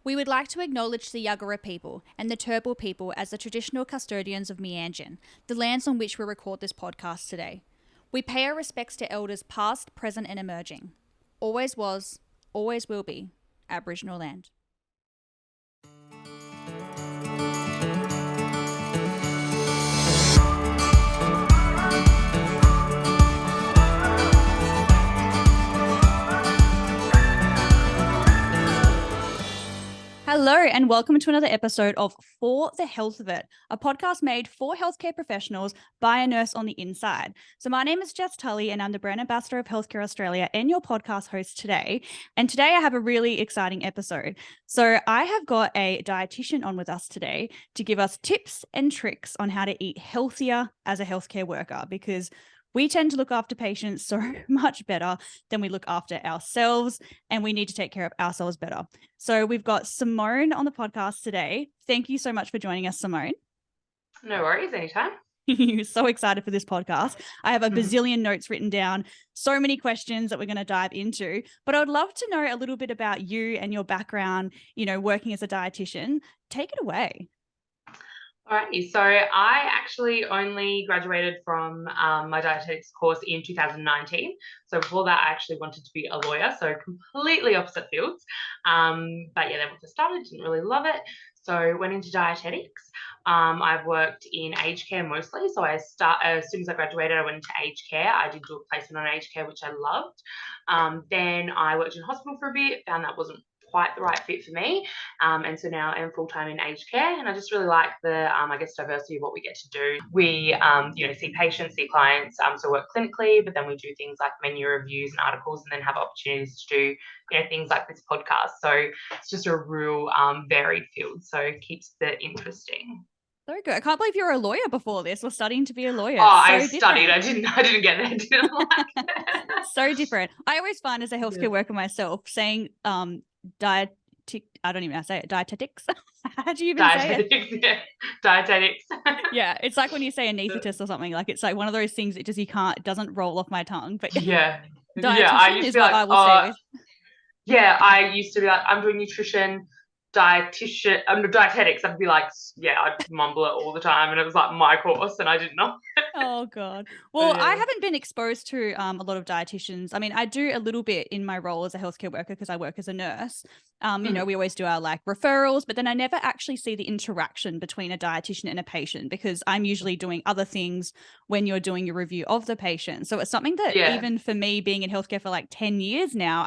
We would like to acknowledge the Yuggera people and the Turrbal people as the traditional custodians of Meanjin, the lands on which we record this podcast today. We pay our respects to elders past, present and emerging. Always was, always will be, Aboriginal land. Hello and welcome to another episode of For the Health of It, a podcast made for healthcare professionals by a nurse on the inside. So my name is Jess Tully and I'm the Brand Ambassador of Healthcare Australia and your podcast host today. And today I have a really exciting episode. So I have got a dietitian on with us today to give us tips and tricks on how to eat healthier as a healthcare worker, because we tend to look after patients so much better than we look after ourselves, and we need to take care of ourselves better. So we've got Simone on the podcast today. Thank you so much for joining us, Simone. No worries, anytime. So excited for this podcast. I have a bazillion notes written down, so many questions that we're going to dive into, but I would love to know a little bit about you and your background, working as a dietitian. Take it away. Alrighty, so I actually only graduated from my dietetics course in 2019. So before that, I actually wanted to be a lawyer, so completely opposite fields. But yeah, then once I started, didn't really love it. So went into dietetics. I've worked in aged care mostly. So as soon as I graduated, I went into aged care. I did do a placement on aged care, which I loved. Then I worked in hospital for a bit, found that wasn't quite the right fit for me, and so now I'm full-time in aged care, and I just really like the diversity of what we get to do. We see patients, see clients, so work clinically, but then we do things like menu reviews and articles, and then have opportunities to do things like this podcast. So it's just a real varied field, so it keeps it interesting. So good. I can't believe you were a lawyer before this, or studying to be a lawyer. I studied. I didn't get there. I didn't like it. So different. I always find as a healthcare worker myself, saying I don't even know how to say it. Dietetics. How do you even say it? Yeah. Dietetics. Yeah, it's like when you say anaesthetist or something. Like it's like one of those things that just it doesn't roll off my tongue. But yeah, dietitian is what I will say. Yeah, I used to be like, I'm doing nutrition, dietitian, dietetics. I'd be like, yeah, I'd mumble it all the time, and it was like my course, and I didn't know. Oh God. Well, I haven't been exposed to a lot of dietitians. I mean, I do a little bit in my role as a healthcare worker because I work as a nurse. We always do our referrals, but then I never actually see the interaction between a dietitian and a patient, because I'm usually doing other things when you're doing your review of the patient. So it's something that even for me being in healthcare for 10 years now,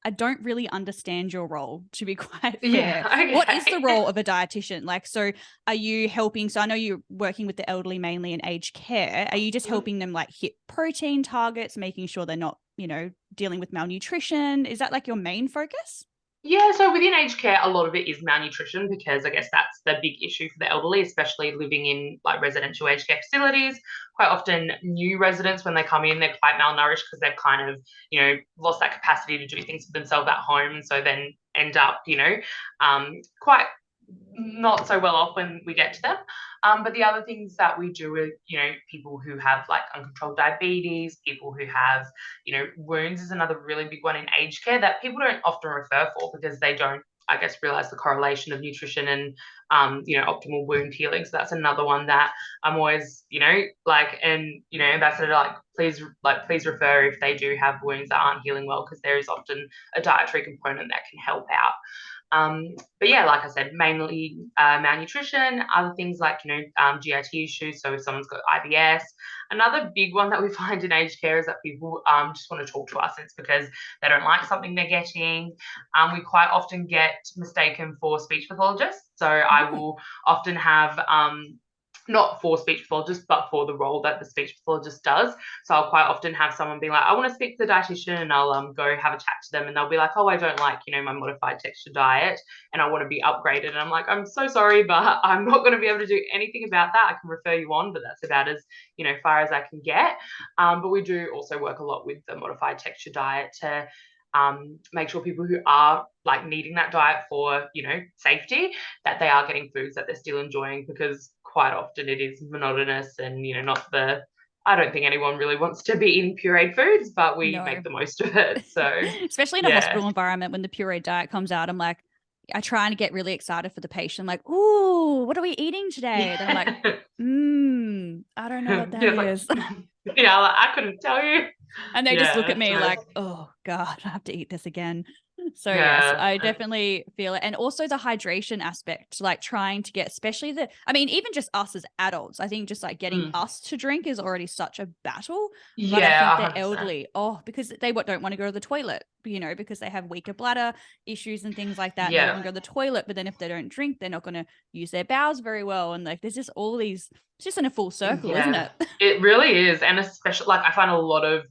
I don't really understand your role, to be quite fair. Yeah, okay. What is the role of a dietitian? So are you helping? So I know you're working with the elderly mainly in aged care. Are you just helping them hit protein targets, making sure they're not, dealing with malnutrition? Is that your main focus? Yeah, so within aged care, a lot of it is malnutrition, because I guess that's the big issue for the elderly, especially living in residential aged care facilities. Quite often new residents, when they come in, they're quite malnourished because they've kind of, lost that capacity to do things for themselves at home. And so then end up, quite not so well off when we get to them. But the other things that we do are, people who have uncontrolled diabetes, people who have, wounds is another really big one in aged care that people don't often refer for, because they don't, realize the correlation of nutrition and, optimal wound healing. So that's another one that I'm always, ambassador, please refer if they do have wounds that aren't healing well, because there is often a dietary component that can help out. But yeah, like I said, mainly malnutrition, other things GIT issues. So if someone's got IBS, another big one that we find in aged care is that people just want to talk to us. It's because they don't like something they're getting. We quite often get mistaken for speech pathologists. So I will often have not for speech pathologists, but for the role that the speech pathologist does. So I'll quite often have someone be like, I want to speak to the dietitian, and I'll go have a chat to them, and they'll be like, oh, I don't like, my modified texture diet, and I want to be upgraded. And I'm like, I'm so sorry, but I'm not going to be able to do anything about that. I can refer you on, but that's about as, far as I can get. But we do also work a lot with the modified texture diet to make sure people who are needing that diet for, safety, that they are getting foods that they're still enjoying, because quite often it is monotonous and, I don't think anyone really wants to be eating pureed foods, but we make the most of it. So especially in a hospital environment, when the pureed diet comes out, I'm like, I try and get really excited for the patient, like, ooh, what are we eating today? Then I'm like, I don't know what that Yeah, it's is. like, yeah, like, I couldn't tell you. And they just look Yeah, at me so like, oh God, I have to eat this again. So yes, yeah, I definitely feel it. And also the hydration aspect, like trying to get, especially even just us as adults, I think just like getting mm, us to drink is already such a battle. But I yeah, think the 100%. elderly, because they don't want to go to the toilet, because they have weaker bladder issues and things like that. And they don't Yeah, want to go to the toilet. But then if they don't drink, they're not going to use their bowels very well. And like, there's just all these, it's just in a full circle, isn't yeah, it? it really is. And especially, like, I find a lot of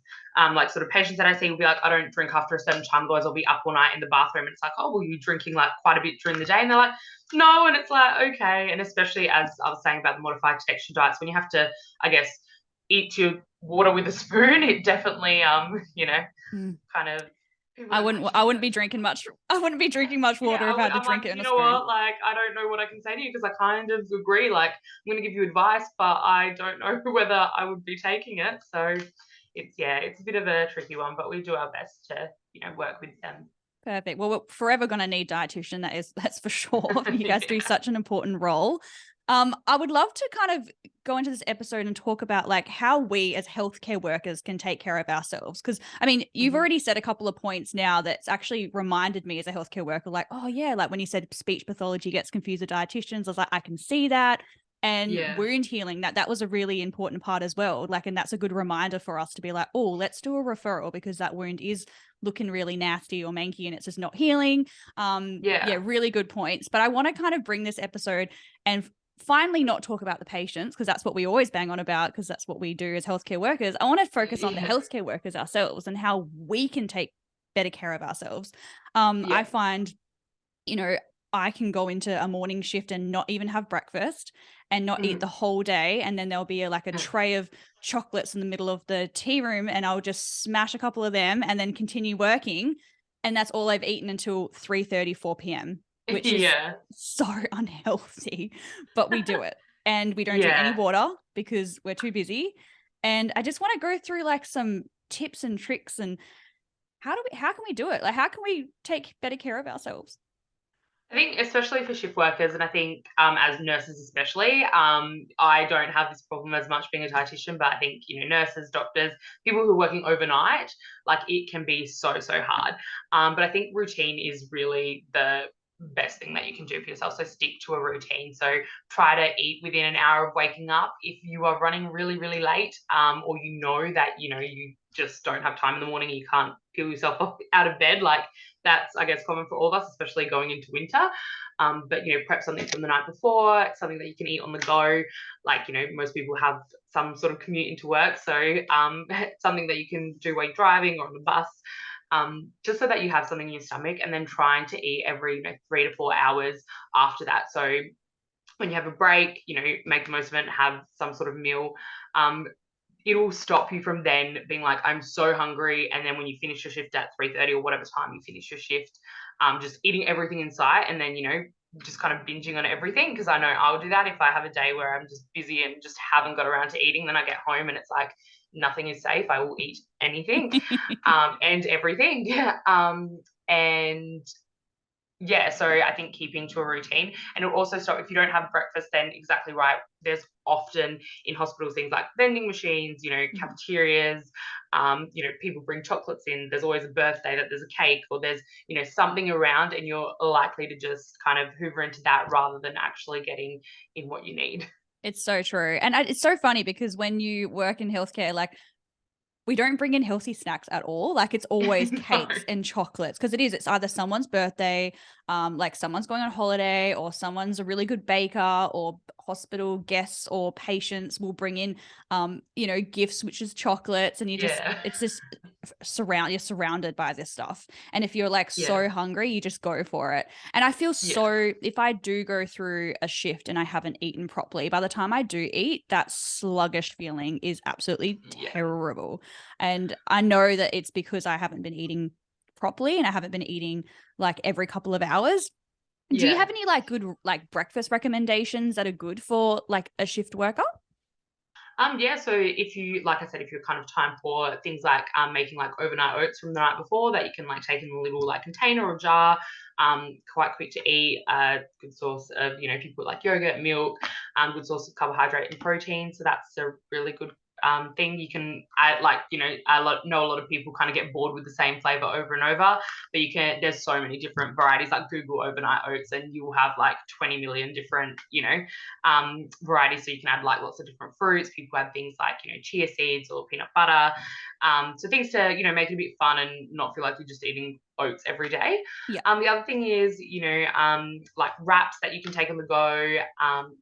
like sort of patients that I see will be like, I don't drink after a certain time, otherwise I'll be up all night in the bathroom. And it's like, oh, well, you're drinking like quite a bit during the day. And they're like, no. And it's like, okay. And especially as I was saying about the modified texture diets, when you have to, I guess, eat your water with a spoon, it definitely, kind of. People I are wouldn't like, I wouldn't Jesus. be drinking much I wouldn't be drinking much Yeah, water if I had to I'm like, drink it in you a know spoon. what? Like, I don't know what I can say to you because I kind of agree. Like, I'm going to give you advice, but I don't know whether I would be taking it. So it's a bit of a tricky one, but we do our best to, work with them. Perfect. Well, we're forever going to need dietitian. That's for sure. You guys do such an important role. I would love to kind of go into this episode and talk about like how we as healthcare workers can take care of ourselves. Because I mean, you've Mhm. already said a couple of points now that's actually reminded me as a healthcare worker, like, oh yeah, like when you said speech pathology gets confused with dietitians, I was like, I can see that. And Yeah. wound healing, that was a really important part as well. Like, and that's a good reminder for us to be like, oh, let's do a referral because that wound is looking really nasty or manky and it's just not healing. Yeah. Really good points. But I want to kind of bring this episode and finally not talk about the patients because that's what we always bang on about because that's what we do as healthcare workers. I want to focus on the Yeah. healthcare workers ourselves and how we can take better care of ourselves. I Yeah. find, you know, I can go into a morning shift and not even have breakfast and not eat the Mhm. whole day. And then there'll be like a tray of chocolates in the middle of the tea room and I'll just smash a couple of them and then continue working. And that's all I've eaten until 3:30, 4 p.m., which is Yeah. so unhealthy, but we do it. And we don't drink any Yeah. water because we're too busy. And I just want to go through like some tips and tricks and how can we do it? Like, how can we take better care of ourselves? I think especially for shift workers, and I think as nurses especially, I don't have this problem as much being a dietitian, but I think nurses, doctors, people who are working overnight, like it can be so hard. But I think routine is really the best thing that you can do for yourself. So stick to a routine. So try to eat within an hour of waking up. If you are running really late, or that you just don't have time in the morning, you can't peel yourself up out of bed, like that's, I guess, common for all of us, especially going into winter. But prep something from the night before, something that you can eat on the go. Like most people have some sort of commute into work, so something that you can do while you're driving or on the bus. Just so that you have something in your stomach, and then trying to eat every 3 to 4 hours after that. So when you have a break, make the most of it and have some sort of meal. It'll stop you from then being like, I'm so hungry. And then when you finish your shift at 3:30 or whatever time you finish your shift, just eating everything in sight and then, just kind of binging on everything. Because I know I'll do that if I have a day where I'm just busy and just haven't got around to eating. Then I get home and it's like, nothing is safe. I will eat anything and everything. And yeah, so I think keeping to a routine, and it'll also stop if you don't have breakfast. Then exactly right. There's often in hospitals things like vending machines, cafeterias. People bring chocolates in. There's always a birthday that there's a cake, or there's something around, and you're likely to just kind of hoover into that rather than actually getting in what you need. It's so true. And it's so funny because when you work in healthcare, like we don't bring in healthy snacks at all. Like it's always No. cakes and chocolates because it's either someone's birthday, like someone's going on holiday or someone's a really good baker or hospital guests or patients will bring in, gifts, which is chocolates. And Yeah. it's just you're surrounded by this stuff. And if you're like Yeah. so hungry, you just go for it. And I feel Yeah. if I do go through a shift and I haven't eaten properly, by the time I do eat, that sluggish feeling is absolutely Yeah. terrible. And I know that it's because I haven't been eating properly and I haven't been eating like every couple of hours. Do you Yeah. have any like good like breakfast recommendations that are good for like a shift worker? Yeah, so if you, like I said, if you're kind of time poor, things like making like overnight oats from the night before that you can like take in a little like container or jar, quite quick to eat, good source of, if you put like yogurt, milk, good source of carbohydrate and protein. So that's a really good thing. You can add like, know a lot of people kind of get bored with the same flavor over and over, but there's so many different varieties. Like Google overnight oats and you will have like 20 million different, varieties. So you can add like lots of different fruits. People add things like, chia seeds or peanut butter. So things to, make it a bit fun and not feel like you're just eating oats every day. Yeah. The other thing is, like wraps that you can take on the go,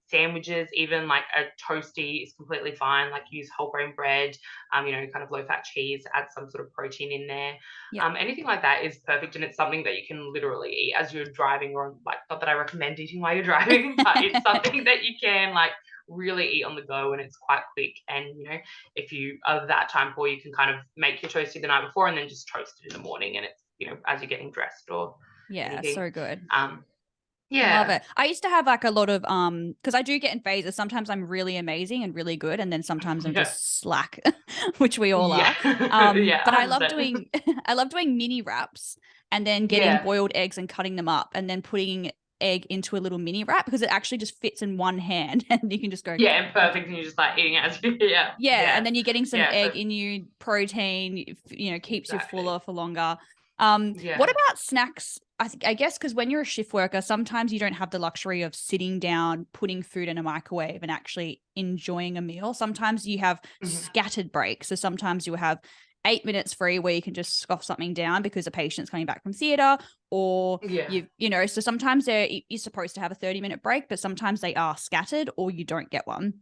sandwiches, even like a toasty is completely fine. Like use whole grain bread, kind of low fat cheese, add some sort of protein in there. Yeah. Anything like that is perfect. And it's something that you can literally eat as you're driving, or like, not that I recommend eating while you're driving, but it's something that you can like really eat on the go, and it's quite quick. And if you are that time poor, you can kind of make your toasty the night before and then just toast it in the morning, and it's as you're getting dressed or anything. So good. Yeah. Love it. I used to have like a lot of because I do get in phases. Sometimes I'm really amazing and really good, and then sometimes I'm just slack, which we all are. Yeah, but I love 100%. doing I love doing mini wraps and then getting boiled eggs and cutting them up and then putting egg into a little mini wrap because it actually just fits in one hand and you can just go and perfect, and you're just like eating it as you and then you're getting some egg so, in you, protein, keeps you fuller for longer. Yeah. What about snacks? I guess because when you're a shift worker, sometimes you don't have the luxury of sitting down, putting food in a microwave and actually enjoying a meal. Sometimes you have scattered breaks. So sometimes you'll have 8 minutes free where you can just scoff something down because a patient's coming back from theater, or so sometimes you're supposed to have a 30-minute break, but sometimes they are scattered or you don't get one.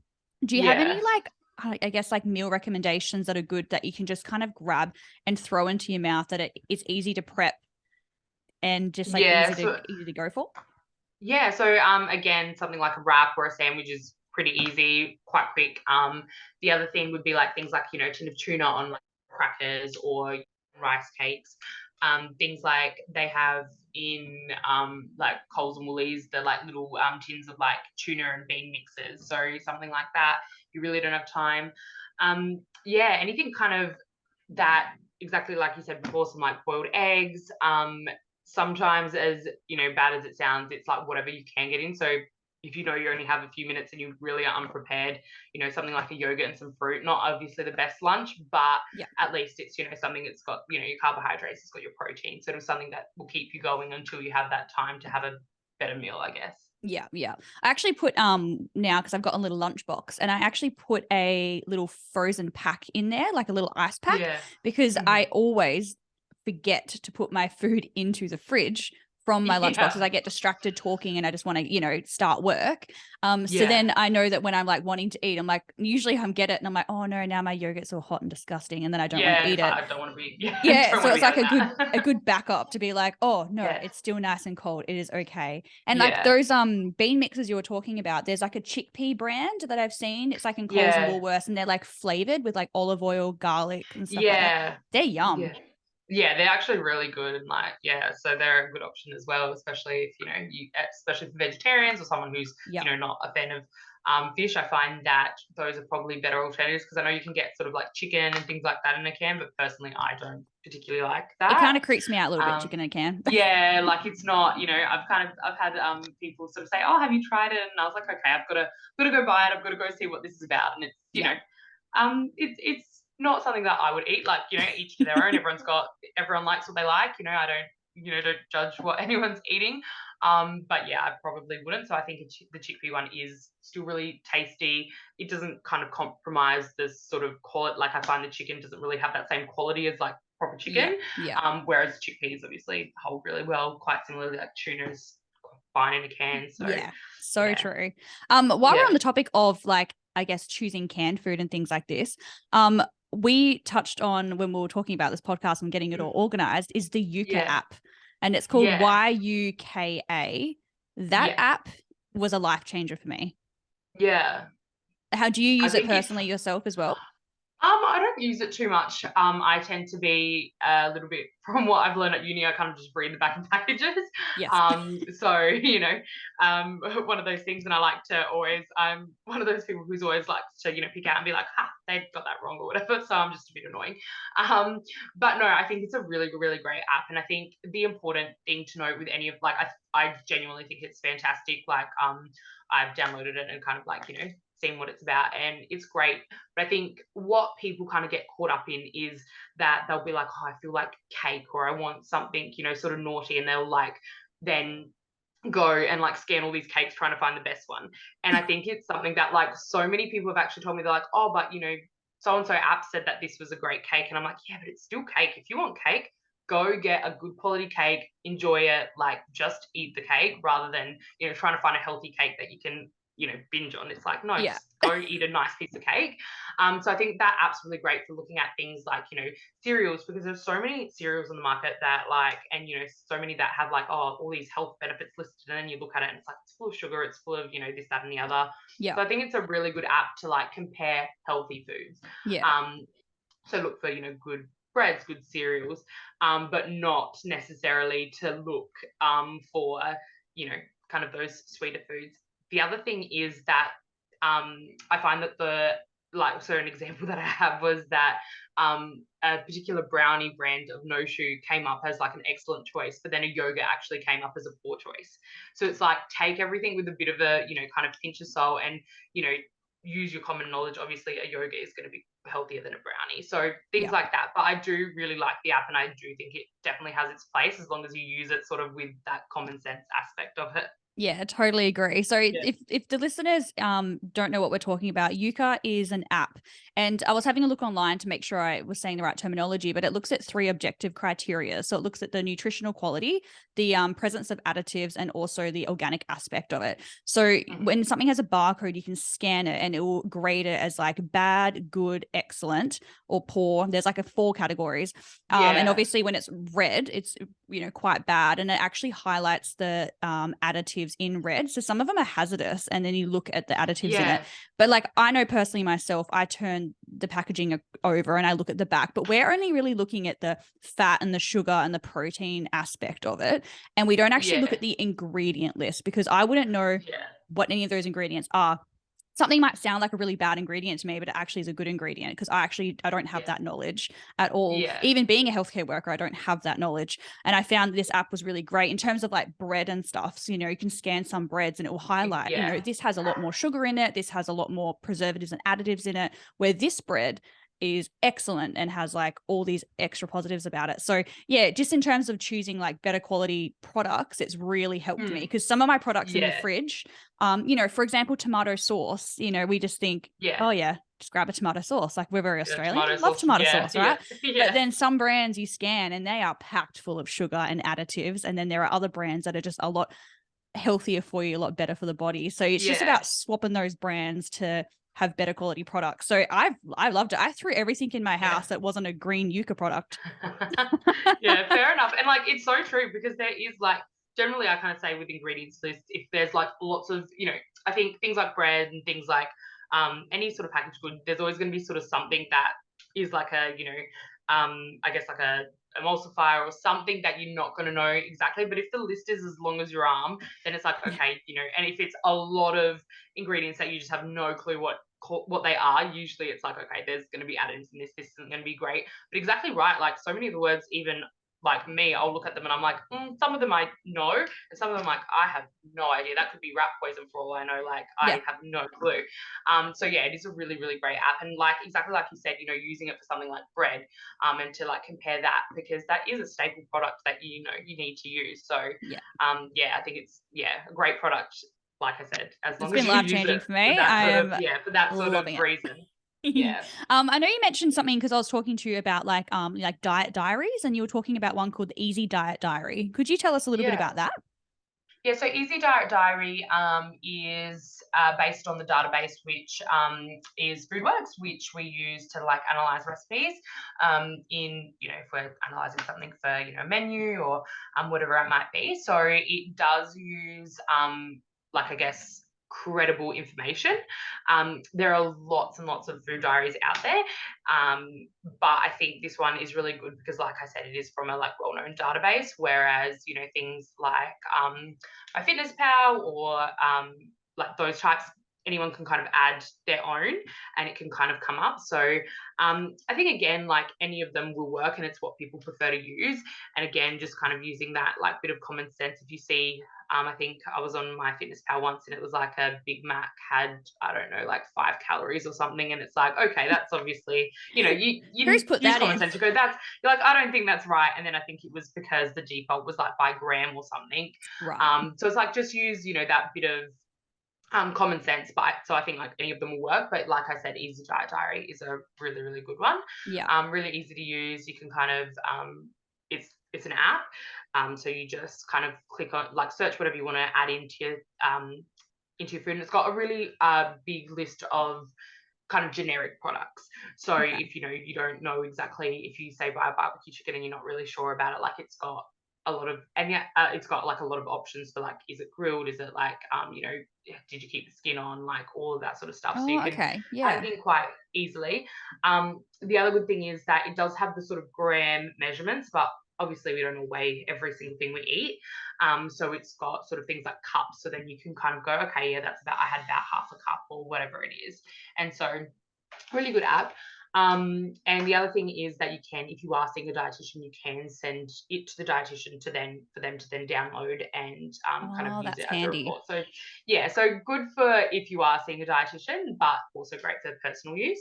Do you have any like, I guess, like meal recommendations that are good that you can just kind of grab and throw into your mouth that it's easy to prep and just like easy to go for? Yeah. So again, something like a wrap or a sandwich is pretty easy, quite quick. The other thing would be like things like, a tin of tuna on like crackers or rice cakes. Things like they have in like Coles and Woolies, the like little tins of like tuna and bean mixes. So something like that. You really don't have time. Anything kind of that, exactly like you said before, some like boiled eggs. Sometimes, as bad as it sounds, it's like whatever you can get in. So if you only have a few minutes and you really are unprepared, something like a yogurt and some fruit, not obviously the best lunch, but at least it's, something that's got, your carbohydrates, it's got your protein, sort of something that will keep you going until you have that time to have a better meal, I guess. Yeah. I actually put now, because I've got a little lunchbox, and I actually put a little frozen pack in there, like a little ice pack, because I always forget to put my food into the fridge from my lunchbox because I get distracted talking and I just want to, start work. So then I know that when I'm like wanting to eat, I'm like, usually I get it and I'm like, oh no, now my yogurt's all hot and disgusting, and then I don't want to eat it. I don't want to be. So it's like a good backup to be like, oh no, it's still nice and cold. It is okay. And like those bean mixes you were talking about, there's like a chickpea brand that I've seen. It's like in Coles and Woolworths, and they're like flavored with like olive oil, garlic, and stuff like that. They're yum. Yeah, they're actually really good, and like, so they're a good option as well, especially if especially for vegetarians or someone who's not a fan of fish. I find that those are probably better alternatives because I know you can get sort of like chicken and things like that in a can, but personally I don't particularly like that. It kind of creeps me out a little bit, chicken in a can. Like it's not, I've had people sort of say, oh, have you tried it? And I was like, okay, I've got to go buy it. I've got to go see what this is about, and it's it's not something that I would eat. Like, each to their own. Everyone likes what they like. I don't judge what anyone's eating. But I probably wouldn't. So I think the chickpea one is still really tasty. It doesn't kind of compromise this sort of quality. Like I find the chicken doesn't really have that same quality as like proper chicken. Whereas chickpeas obviously hold really well. Quite similarly, like tuna's fine in a can. So true. While we're on the topic of like, I guess, choosing canned food and things like this, we touched on when we were talking about this podcast and getting it all organized is the Yuka app, and it's called YUKA. That app was a life changer for me. Yeah. How do you use it personally yourself as well? I don't use it too much. I tend to be a little bit from what I've learned at uni. I kind of just read the back of packages. Yes. So one of those things, and I like to always. I'm one of those people who's always likes to pick out and be like, "Ha, they got that wrong" or whatever. So I'm just a bit annoying. Um, but no, I think it's a really really great app, and I think the important thing to note with any of I genuinely think it's fantastic. I've downloaded it and kind of seen what it's about, and it's great. But I think what people kind of get caught up in is that they'll be like, oh, I feel like cake, or I want something, sort of naughty, and they'll then go and scan all these cakes trying to find the best one. And I think it's something that so many people have actually told me. They're like, oh, but so and so app said that this was a great cake, and I'm like, yeah, but it's still cake. If you want cake, go get a good quality cake, enjoy it, just eat the cake rather than trying to find a healthy cake that you can binge on. It's like, no, Yeah. just go eat a nice piece of cake. So I think that app's really great for looking at things like cereals, because there's so many cereals on the market that and so many that have all these health benefits listed, and then you look at it and it's like it's full of sugar, it's full of this, that, and the other. Yeah. So I think it's a really good app to compare healthy foods. Yeah. So look for good breads, good cereals, but not necessarily to look for kind of those sweeter foods. The other thing is that I find that so an example that I have was that a particular brownie brand of no shoe came up as an excellent choice, but then a yogurt actually came up as a poor choice. So it's take everything with a bit of a kind of pinch of salt, and use your common knowledge. Obviously a yogurt is going to be healthier than a brownie, so things Yeah. like that. But I do really like the app, and I do think it definitely has its place as long as you use it sort of with that common sense aspect of it. Yeah, I totally agree. So Yeah. if the listeners don't know what we're talking about, Yuka is an app. And I was having a look online to make sure I was saying the right terminology, but it looks at 3 objective criteria. So it looks at the nutritional quality, the presence of additives, and also the organic aspect of it. So when something has a barcode, you can scan it and it will grade it as bad, good, excellent, or poor. There's 4 categories. And obviously when it's red, it's quite bad, and it actually highlights the additives in red. So some of them are hazardous, and then you look at the additives in it. But I know personally myself, I turn the packaging over and I look at the back, but we're only really looking at the fat and the sugar and the protein aspect of it. And we don't actually look at the ingredient list, because I wouldn't know what any of those ingredients are. Something might sound like a really bad ingredient to me, but it actually is a good ingredient, because I don't have that knowledge at all. Yeah. Even being a healthcare worker, I don't have that knowledge. And I found this app was really great in terms of bread and stuff. So, you can scan some breads and it will highlight, this has a lot more sugar in it. This has a lot more preservatives and additives in it, where this bread is excellent and has all these extra positives about it. So yeah, just in terms of choosing better quality products, it's really helped me, because some of my products in the fridge, for example, tomato sauce, we just think, oh yeah, just grab a tomato sauce. We're very Australian, love tomato sauce, right? But then some brands you scan and they are packed full of sugar and additives. And then there are other brands that are just a lot healthier for you, a lot better for the body. So it's just about swapping those brands to have better quality products. So I loved it. I threw everything in my house that wasn't a green Yucca product. Yeah, fair enough. And it's so true, because there is generally I kind of say with ingredients lists, if there's lots of, I think things like bread and things like any sort of packaged good, there's always going to be sort of something that is I guess a emulsifier or something that you're not going to know exactly. But if the list is as long as your arm, then it's okay, and if it's a lot of ingredients that you just have no clue what they are, usually it's okay, there's going to be additives in this isn't going to be great. But exactly right, so many of the words, even me, I'll look at them and I'm like, some of them I know, and some of them I have no idea. That could be rat poison for all I know. I have no clue. So yeah, it is a really, really great app. And exactly like you said, using it for something like bread, and to compare that, because that is a staple product that you need to use. So I think it's a great product. Like I said, as long as you use it for me. for that sort of reason. Yeah. I know you mentioned something, because I was talking to you about diet diaries, and you were talking about one called the Easy Diet Diary. Could you tell us a little bit about that? Yeah, so Easy Diet Diary is based on the database, which is FoodWorks, which we use to analyze recipes if we're analyzing something for a menu or whatever it might be. So it does use I guess credible information. There are lots and lots of food diaries out there, but I think this one is really good because, like I said, it is from a like well-known database, whereas things like MyFitnessPal or like those types, anyone can kind of add their own and it can kind of come up. So I think, again, like any of them will work, and it's what people prefer to use. And again, just kind of using that like bit of common sense. If you see, I think I was on MyFitnessPal once and it was like a Big Mac had, I don't know, like 5 calories or something. And it's like, okay, that's obviously, you Who's put use that common in? sense. You go, you're like, I don't think that's right. And then I think it was because the default was like by gram or something. Right. So it's like, just use, that bit of common sense, but so I think like any of them will work. But like I said, Easy Diet Diary is a really, really good one. Yeah. Really easy to use. You can kind of it's an app. So you just kind of click on, like, search whatever you want to add into your food, and it's got a really big list of kind of generic products. So Okay. if you don't know exactly, if you say buy a barbecue chicken and you're not really sure about it, like it's got a lot of, and yeah, it's got like a lot of options for like, is it grilled, is it like did you keep the skin on, like all of that sort of stuff. So you Oh, can okay. add Yeah. it in quite easily. The other good thing is that it does have the sort of gram measurements, but obviously we don't weigh every single thing we eat. So it's got sort of things like cups, so then you can kind of go, okay, yeah, I had about half a cup or whatever it is. And so really good app. And the other thing is that you can, if you are seeing a dietitian, you can send it to the dietitian for them to then download and kind of Oh, use that's it as a handy. report. So yeah, so good for if you are seeing a dietitian, but also great for personal use.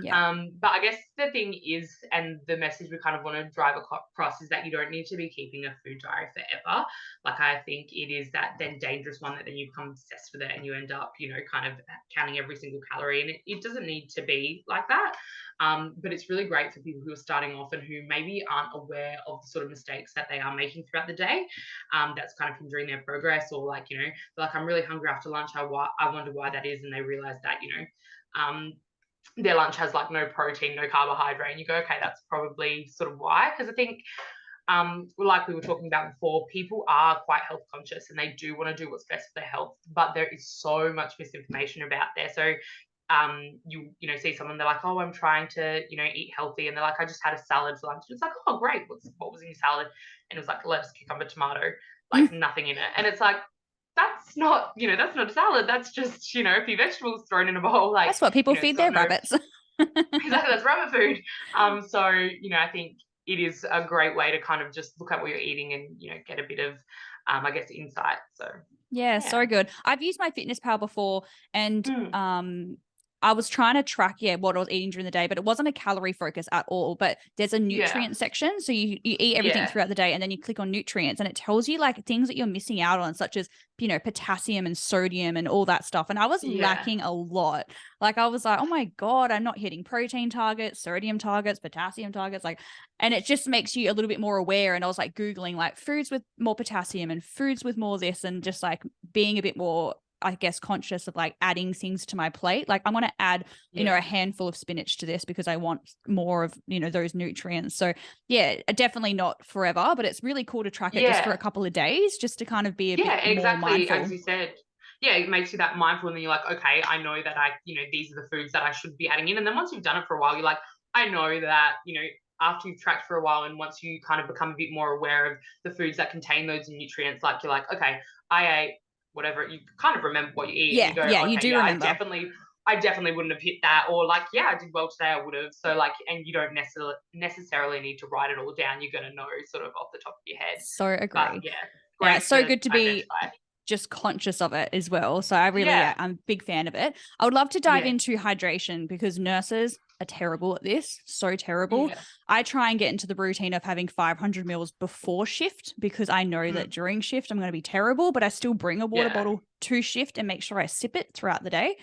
Yeah. But I guess the thing is, and the message we kind of want to drive across, is that you don't need to be keeping a food diary forever. Like, I think it is that then dangerous one that then you become obsessed with it and you end up, kind of counting every single calorie. And it doesn't need to be like that. But it's really great for people who are starting off and who maybe aren't aware of the sort of mistakes that they are making throughout the day. That's kind of hindering their progress, or like, like, I'm really hungry after lunch. I wonder why that is. And they realize that, their lunch has like no protein, no carbohydrate. And you go, okay, that's probably sort of why. Because I think, like we were talking about before, people are quite health conscious and they do want to do what's best for their health, but there is so much misinformation about there. So you see someone, they're like, oh, I'm trying to eat healthy, and they're like, I just had a salad for lunch. And it's like, oh, great, what was in your salad? And it was like lettuce, cucumber, tomato, like nothing in it. And it's like, that's not a salad. That's just a few vegetables thrown in a bowl. Like, That's what people it's feed got their no, rabbits. exactly, that's rabbit food. So I think it is a great way to kind of just look at what you're eating and get a bit of I guess insight. So Yeah, so yeah. good. I've used MyFitnessPal before, and Mm. I was trying to track, what I was eating during the day, but it wasn't a calorie focus at all. But there's a Yeah. nutrient section. So you eat everything Yeah. throughout the day, and then you click on nutrients, and it tells you like things that you're missing out on, such as, potassium and sodium and all that stuff. And I was Yeah. lacking a lot. Like, I was like, oh my God, I'm not hitting protein targets, sodium targets, potassium targets. Like, and it just makes you a little bit more aware. And I was like Googling like foods with more potassium and foods with more this, and just like being a bit more, I guess, conscious of like adding things to my plate. Like, I'm going to add, Yeah. a handful of spinach to this because I want more of, those nutrients. So yeah, definitely not forever, but it's really cool to track it just for a Yeah. couple of days, just to kind of be a bit Yeah, more exactly. mindful. As you said, yeah, it makes you that mindful, and then you're like, okay, I know that these are the foods that I should be adding in. And then once you've done it for a while, you're like, I know that, after you've tracked for a while, and once you kind of become a bit more aware of the foods that contain those nutrients, like, you're like, okay, I ate whatever, you kind of remember what you eat, and Yeah. you go, Yeah. You okay, do yeah, remember. I definitely wouldn't have hit that, or like, yeah, I did well today, I would have. So like, and you don't necessarily need to write it all down. You're going to know sort of off the top of your head. So But agree. yeah, Yeah. great It's so to good to be identify. just conscious of it as well. So I really, Yeah. I'm a big fan of it. I would love to dive Yeah. into hydration, because nurses are terrible at this. So terrible. Yeah. I try and get into the routine of having 500 mils before shift, because I know that Mm. during shift I'm going to be terrible, but I still bring a water Yeah. bottle to shift and make sure I sip it throughout the day.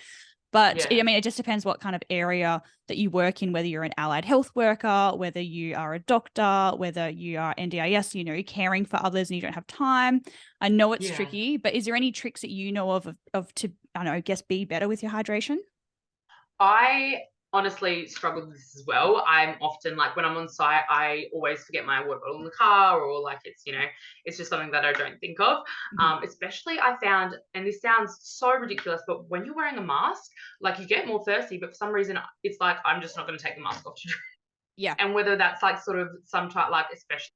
But Yeah. it just depends what kind of area that you work in, whether you're an allied health worker, whether you are a doctor, whether you are NDIS, caring for others and you don't have time. I know it's Yeah. tricky, but is there any tricks that you know of to, I don't know, I guess, be better with your hydration? I honestly struggle with this as well. I'm often like, when I'm on site, I always forget my water bottle in the car, or like it's, it's just something that I don't think of. Especially I found, and this sounds so ridiculous, but when you're wearing a mask, like you get more thirsty, but for some reason it's like, I'm just not going to take the mask off to drink. Yeah. And whether that's like sort of some type, like especially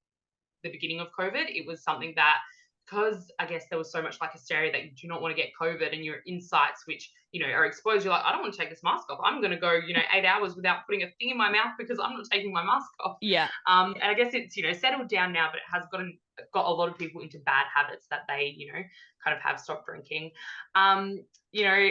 the beginning of COVID, it was something that, because I guess there was so much like hysteria that you do not want to get COVID, and your insights, which, are exposed, you're like, I don't want to take this mask off. I'm going to go, 8 hours without putting a thing in my mouth because I'm not taking my mask off. Yeah. And I guess it's, settled down now, but it has got a lot of people into bad habits that they, kind of have stopped drinking. You know,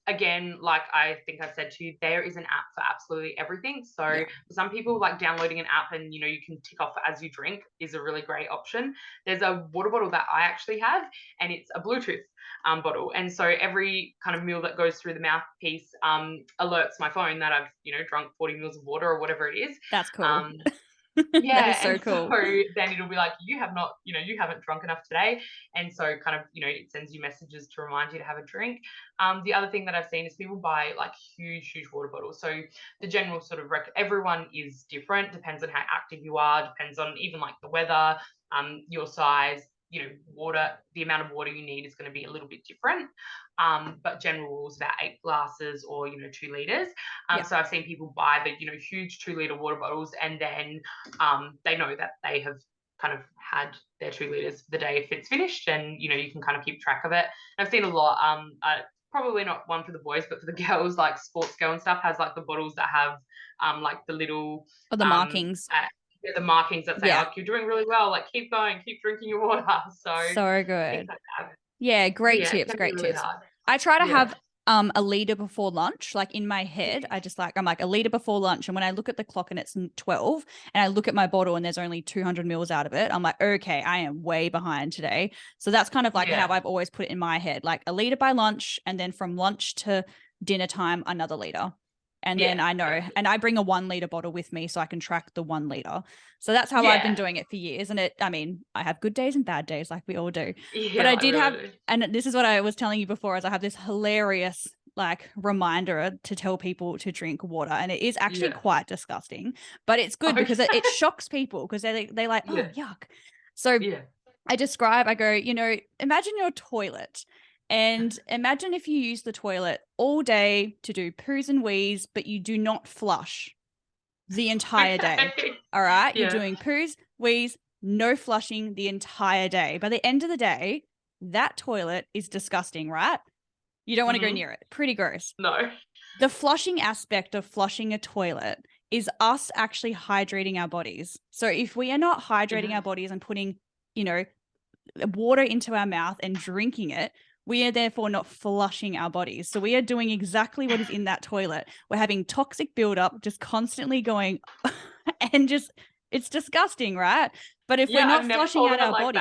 again, like I think I've said to you, there is an app for absolutely everything. So for some people, like downloading an app and, you can tick off as you drink is a really great option. There's a water bottle that I actually have, and it's a Bluetooth bottle. And so every kind of meal that goes through the mouthpiece alerts my phone that I've, drunk 40 mils of water or whatever it is. That's cool. Yeah, that is so and cool. so then it'll be like, you have not, you haven't drunk enough today. And so kind of, it sends you messages to remind you to have a drink. The other thing that I've seen is people buy like huge water bottles. So the general sort of everyone is different, depends on how active you are, depends on even like the weather, your size, water, the amount of water you need is going to be a little bit different. But general rules about 8 glasses or, 2 liters. So I've seen people buy the, huge 2-liter water bottles, and then they know that they have kind of had their 2 liters for the day if it's finished, and, you can kind of keep track of it. And I've seen a lot, probably not one for the boys, but for the girls, like Sports Girl and stuff has like the bottles that have like the little the markings. The markings that say, like, you're doing really well, like keep going, keep drinking your water. So good. Things like that. Yeah, great tips. Great tips. I try to have a liter before lunch, like in my head. I'm like a liter before lunch. And when I look at the clock and it's 12 and I look at my bottle and there's only 200 mils out of it, I'm like, okay, I am way behind today. So that's kind of like how I've always put it in my head, like a liter by lunch, and then from lunch to dinner time, another liter. And then I know, and I bring a 1 liter bottle with me so I can track the 1 liter. So that's how I've been doing it for years. And I have good days and bad days, like we all do. But I did have, and this is what I was telling you before, is I have this hilarious like reminder to tell people to drink water. And it is actually quite disgusting, but it's good because it shocks people, because they're like, oh, yuck. So I go, imagine your toilet. And imagine if you use the toilet all day to do poos and wees, but you do not flush the entire day. All right. You're doing poos, wees, no flushing the entire day. By the end of the day, that toilet is disgusting, right? You don't want to go near it. Pretty gross. No. The flushing aspect of flushing a toilet is us actually hydrating our bodies. So if we are not hydrating our bodies and putting, water into our mouth and drinking it, we are therefore not flushing our bodies. So we are doing exactly what is in that toilet. We're having toxic buildup, just constantly going, and it's disgusting, right? But if we're not flushing out our body,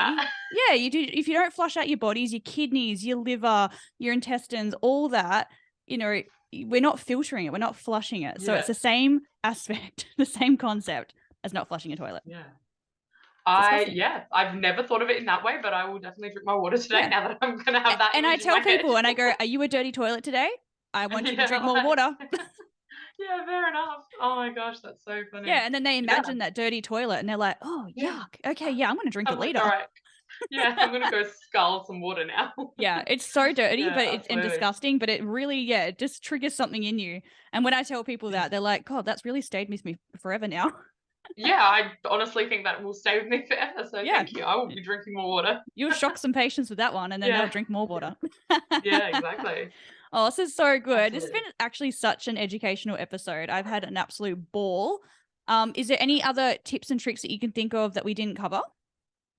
you do. If you don't flush out your bodies, your kidneys, your liver, your intestines, all that, we're not filtering it. We're not flushing it. So it's the same aspect, the same concept as not flushing a toilet. Yeah. I've never thought of it in that way, but I will definitely drink my water today now that I'm going to have that. And I tell people, and I go, are you a dirty toilet today? I want you to drink more water. Yeah, fair enough. Oh my gosh, that's so funny. Yeah, and then they imagine that dirty toilet and they're like, oh, yuck. Okay, I'm going to drink a liter. All right. Yeah, I'm going to go scull some water now. Yeah, it's so dirty and disgusting, but it really, it just triggers something in you. And when I tell people that, they're like, God, that's really stayed with me forever now. Yeah, I honestly think that will stay with me forever. So thank you. I will be drinking more water. You'll shock some patients with that one, and then they'll drink more water. Yeah, exactly. Oh, this is so good. Absolutely. This has been actually such an educational episode. I've had an absolute ball. Is there any other tips and tricks that you can think of that we didn't cover?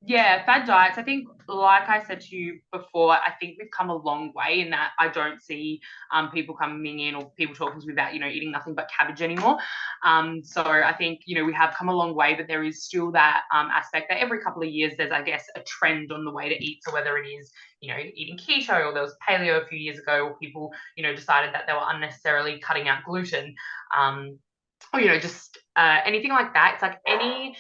Yeah, fad diets. I think, like I said to you before, I think we've come a long way in that I don't see people coming in or people talking to me about, eating nothing but cabbage anymore. So I think, we have come a long way, but there is still that aspect that every couple of years there's, I guess, a trend on the way to eat. So whether it is, eating keto, or there was paleo a few years ago, or people, decided that they were unnecessarily cutting out gluten, or, just anything like that. It's like any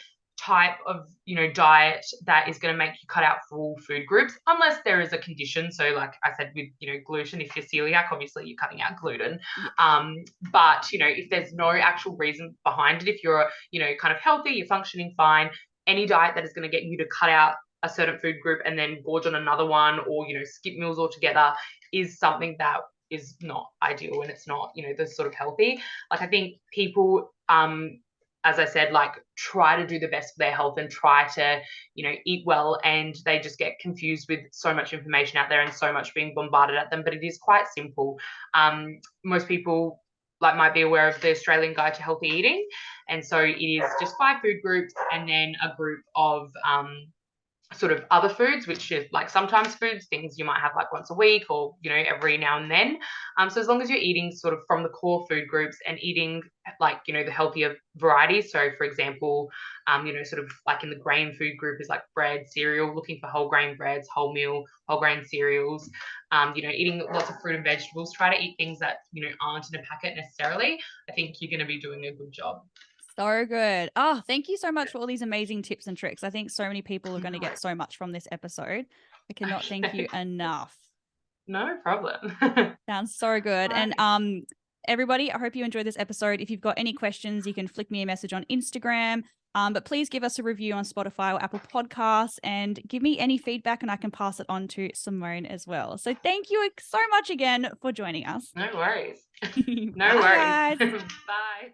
type of, diet that is going to make you cut out full food groups, unless there is a condition. So like I said, with, gluten, if you're celiac, obviously you're cutting out gluten. Yeah. But, if there's no actual reason behind it, if you're, kind of healthy, you're functioning fine, any diet that is going to get you to cut out a certain food group and then gorge on another one, or, skip meals altogether, is something that is not ideal, and it's not, the sort of healthy. Like, I think people, as I said, like, try to do the best for their health and try to, eat well, and they just get confused with so much information out there and so much being bombarded at them. But it is quite simple. Most people might be aware of the Australian Guide to Healthy Eating, and so it is just 5 food groups and then a group of sort of other foods, which is like sometimes foods, things you might have like once a week or, every now and then. So as long as you're eating sort of from the core food groups and eating like, the healthier varieties. So for example, sort of like in the grain food group is like bread, cereal, looking for whole grain breads, wholemeal, whole grain cereals, eating lots of fruit and vegetables. Try to eat things that, aren't in a packet necessarily. I think you're going to be doing a good job. So good. Oh, thank you so much for all these amazing tips and tricks. I think so many people are going to get so much from this episode. I cannot thank you enough. No problem. Sounds so good. Right. And everybody, I hope you enjoyed this episode. If you've got any questions, you can flick me a message on Instagram. But please give us a review on Spotify or Apple Podcasts and give me any feedback, and I can pass it on to Simone as well. So thank you so much again for joining us. No worries. No worries. Bye.